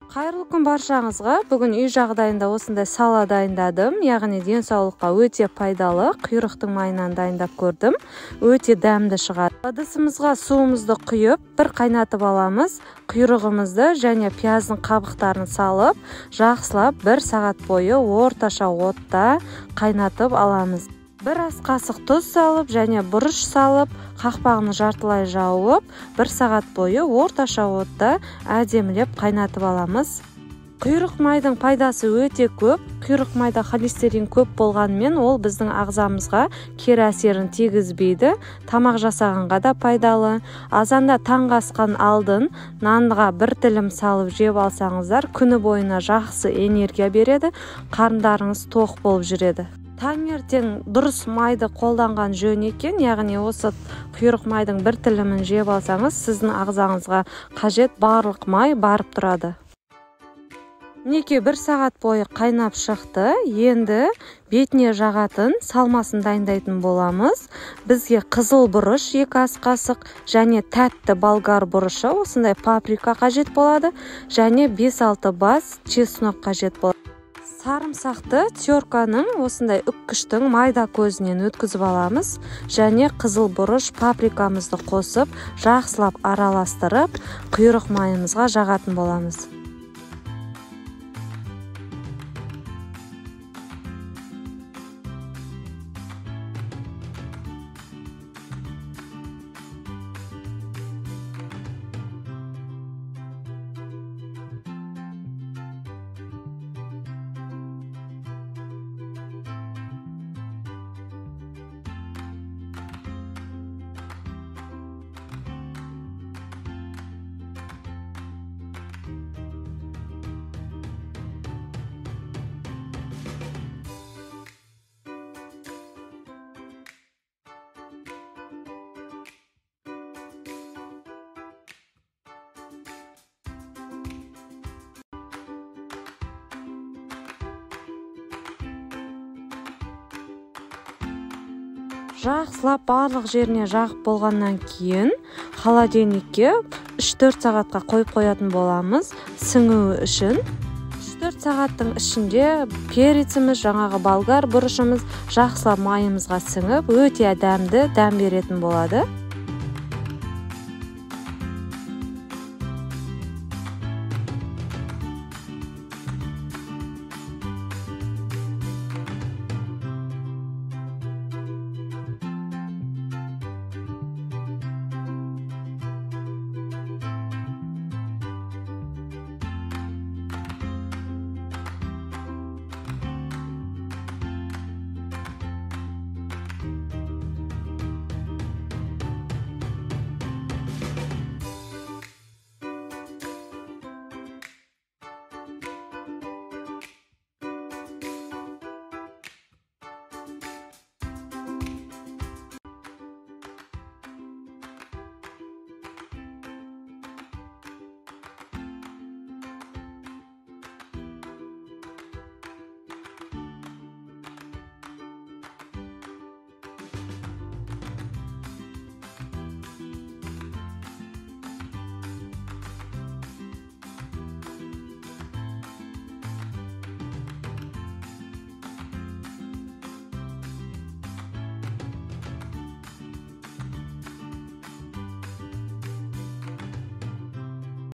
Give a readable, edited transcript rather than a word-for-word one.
Қайырлы күн баршаңызға. Бүгін үй жағдайында осындай сала дайындадым. Яғни денсаулыққа өте пайдалы құйрықтың майынан дайындап көрдім. Өте дәмді шығады. Ыдысымызға суымызды құйып, бір қайнатып аламыз. Құйрығымызды және пияздың қабықтарын салып, жақсылап 1 сағат бойы орташа отта қайнатып аламыз. Бір ас қасық тұз салып және бұрыш салып, қақпағын жартылай жауып, 1 сағат бойы орташа отта әдемілеп қайнатып аламыз. Құйрық майдың пайдасы өте көп. Құйрық майда холестерин көп болғанымен, ол біздің ағзамызға кері әсерін тигізбейді. Тамақ жасағанға да пайдалы. Азанда таңғы асқан алдын нанға 1 тілім салып жеп алсаңыздар, күні бойына жақсы энергия береді, қарындарыңыз тоқ болып жүреді. Таңертең дұрыс майды қолданған жөн екен, яғни осы құйрық майдың 1 тілімін жеп алсаңыз, сіздің ағзаңызға қажет барлық май барып тұрады. Мінекей 1 сағат бойы қайнап шықты. Енді бетіне жағатын салмасын дайындайтын боламыз. Бізге қызыл бұрыш 2 ас қасық және тәтті болгар бұрышы, осындай паприка қажет болады, және 5-6 бас чеснок қажет болады. Сарымсақты терканың осындай үккіштің майда көзінен өткізіп аламыз және қызыл бұрыш паприкамызды қосып, жақсылап араластырып, құйрық майымызға жағатын боламыз. Жақсылап барлық жеріне жағып болғаннан кейін холодильникке 3-4 сағатқа қойып қоятын боламыз, сіңуі үшін. 3-4 сағаттың ішінде переціміз, жаңағы болгар бұрышымыз жақсылап майымызға сіңіп, өте дәмді дәм беретін болады.